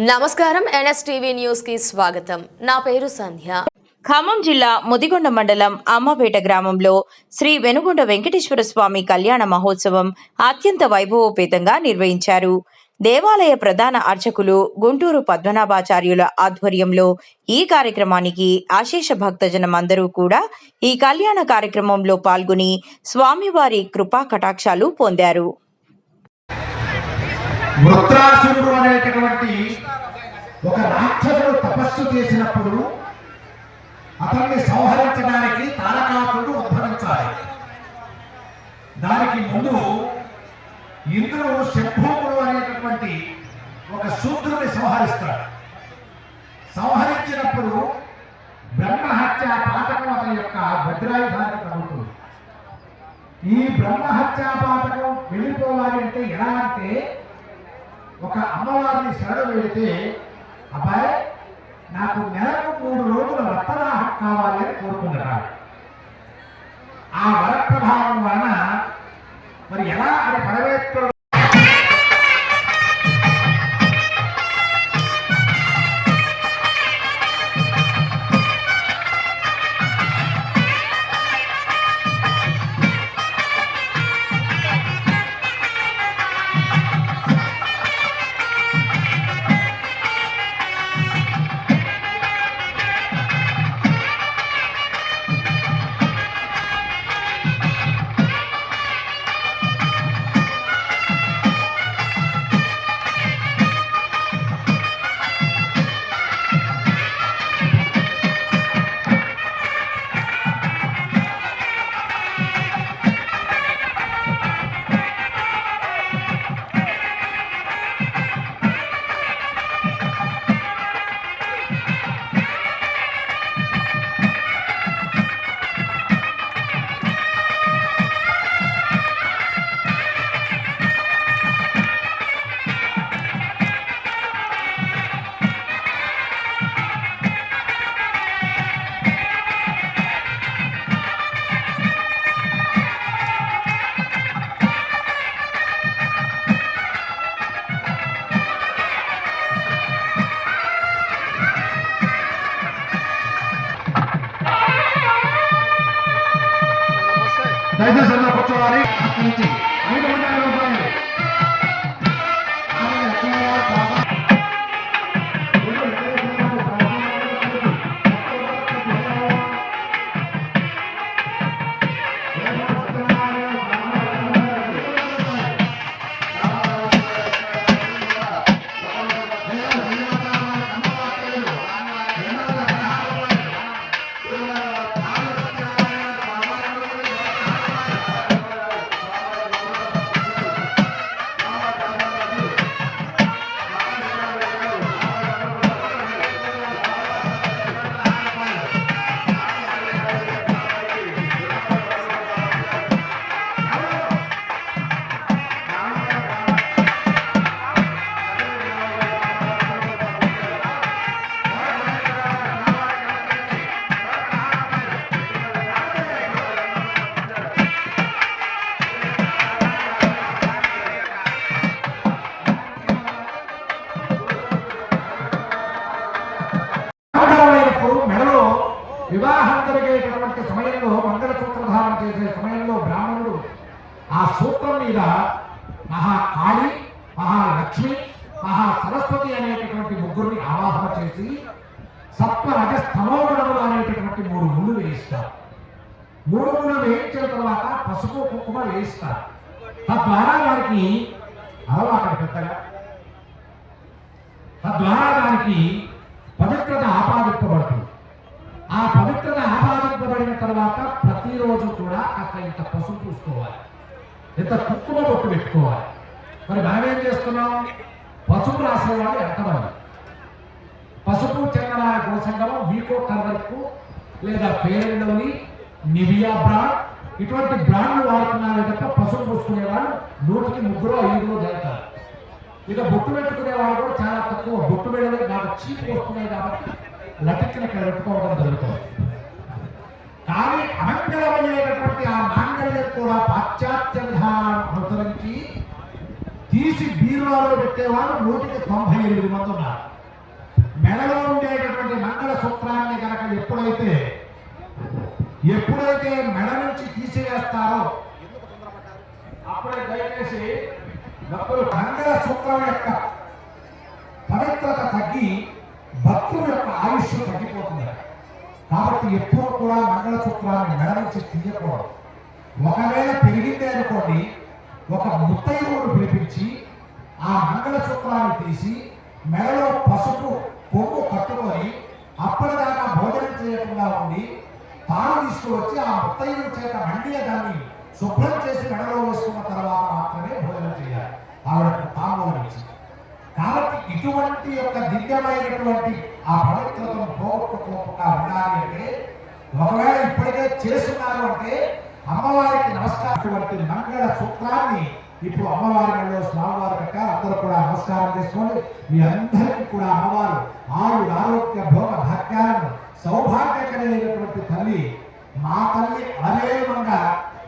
నమస్కారం NSTV news కి స్వాగతం. నా పేరు సంధ్య. ఖమ్మం జిల్లా ముదిగొండ మండలం అమ్మపేట గ్రామంలో శ్రీ వెనుగొండ వెంకటేశ్వర స్వామి కళ్యాణ మహోత్సవం అత్యంత వైభవోపేతంగా నిర్వహించారు. దేవాలయ ప్రధాన అర్చకులు గుంటూరు పద్మనాభాచార్యుల ఆధ్వర్యంలో ఈ కార్యక్రమానికి అశేష భక్తజనం అందరూ కూడా ఈ కళ్యాణ కార్యక్రమంలో పాల్గొని స్వామివారి కృపా కటాక్షాలు పొందారు. వృత్రాసురుడు అనేటటువంటి ఒక రాక్షసుడు తపస్సు చేసినప్పుడు అతన్ని సంహరించడానికి తారకాసురుడు ఉద్భవించాలి. దానికి ముందు ఇంద్రుడు శంభూకుడు అనేటటువంటి ఒక శూద్రుని సంహరిస్తాడు. సంహరించినప్పుడు బ్రహ్మహత్య పాతకం అతని యొక్క వజ్రాయుధానికి తగ్గుతుంది. ఈ బ్రహ్మహత్యా పాతకం వెళ్ళిపోవాలి అంటే ఎలా అంటే, ఒక అమ్మవారిని శరణు వెళితే, అబ్బాయి నాకు నెలకు 3 రోజుల రక్తదాహం కావాలి అని కోరుకున్నాడు. ఆ వరప్రభావం వలన మరి ఎలా అని పరమేశ్వరుడు దయచేసి కూర్చోవాలి. అక్కడి నుంచి 500 రూపాయలు మెడలో వివాహం జరిగేటటువంటి సమయంలో మంగళసూత్రధారణ చేసే సమయంలో బ్రాహ్మణుడు ఆ సూత్రం మీద మహాకాళి, మహాలక్ష్మి, మహాసరస్వతి అనేటటువంటి ముగ్గురిని ఆవాహన చేసి సత్వరజస్తమోగుణములు అనేటటువంటి 3 ముళ్ళు వేయిస్తారు. 3 ముళ్ళు వేయించిన తర్వాత పసుపు కుంకుమ వేయిస్తారు. తద్వారా వారికి అలవాటు పెద్దగా, తద్వారా దానికి పవిత్రత ఆపాదింపబడుతుంది. ఆ పవిత్రత ఆపాదింపబడిన తర్వాత ప్రతిరోజు కూడా అక్కడ ఇంత పసుపు పూసుకోవాలి, ఇంత కుంకుమ బొట్టు పెట్టుకోవాలి. మరి మనం ఏం చేస్తున్నాం? పసుపు రాసేవాళ్ళు ఎంతమంది? పసుపు చందన గోసంగమం, వీకో టర్మరిక్ లేదా fair and lovely, Nivea brand ఇటువంటి బ్రాండ్లు వాడుతున్నారే తప్ప పసుపు పూసుకునేవాళ్ళు 100కి 3-5 జరుగుతారు. ఇక బొట్టు పెట్టుకునే వాళ్ళు కూడా చాలా తక్కువ. బొట్టు పెడలే బాగా చీప్ వస్తున్నాయి కాబట్టి లటిక్కిన ఇక్కడ పెట్టుకోవడం జరుగుతుంది. కానీ అమంగళమైనటువంటి ఆ మాంగళ్యం కూడా పాశ్చాత్య విధానం అనుసరించి తీసి బీరువాలో పెట్టేవాళ్ళు 198 మంది ఉన్నారు. మెడలో ఉండేటటువంటి మంగళ సూత్రాన్ని కనుక ఎప్పుడైతే మెడ నుంచి తీసివేస్తారో అప్పుడే దయచేసి భక్తులు మంగళ సూత్రం యొక్క పవిత్రత తగ్గి భక్తుల యొక్క ఆయుష్ తగ్గిపోతుంది. కాబట్టి ఎప్పుడు కూడా మంగళ సూత్రాన్ని మెడ నుంచి తీయకూడదు. ఒకవేళ పెరిగిందే అనుకోండి, ఒక ముత్తైదువును పిలిపించి ఆ మంగళ సూత్రాన్ని తీసి మెడలో పసుపు కొమ్ము కట్టుకొని అప్పటిదాకా భోజనం చేయకుండా ఉండి తాను తీసుకువచ్చి ఆ ముత్తైదుల చేత మండియ దాన్ని శుభ్రం చేసి మెడలో వేసుకున్న తర్వాత మాత్రమే భోజనం చేయాలి, ఆవిడకు తాంబూలం ఇచ్చి. కాబట్టి ఇటువంటి యొక్క దివ్యమైనటువంటి ఆ పవిత్రతను పోగొట్టుకోకుండా ఉండాలి అంటే, ఒకవేళ ఇప్పటికే చేస్తున్నారు అంటే అమ్మవారికి నమస్కారం మంగళ సూత్రాన్ని ఇప్పుడు అమ్మవారి మెడలో స్వామివారు కట్టారు. అందరూ కూడా నమస్కారం చేసుకోండి. మీ అందరికీ కూడా అమ్మవారు ఆయుర ఆరోగ్య భోగ భాగ్యాలను సౌభాగ్యకరమైనటువంటి తల్లి, మా తల్లి అనేమంగా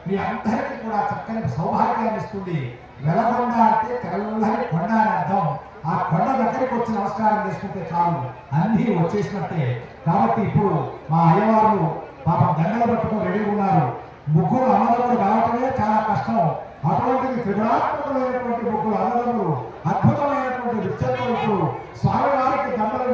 మీ అందరికీ కూడా చక్కని సౌభాగ్యాన్ని ఇస్తుంది. వెలగొండ అంటే తెల్లని కొండ అని అర్థం. ఆ కొండ దగ్గరికి వచ్చి నమస్కారం చేసుకుంటే చాలు, అన్నీ వచ్చేసినట్టే. కాబట్టి ఇప్పుడు మా అయ్యవారు పాపం దండలు పట్టుకొని రెడీ ఉన్నారు. ముగ్గురు అన్నదమ్ములు రావటమే చాలా కష్టం. అటువంటిది త్రిగుణాత్మకమైనటువంటి ముగ్గురు అన్నదమ్ములు, అద్భుతమైనటువంటి విద్యతో స్వామివారికి దండలు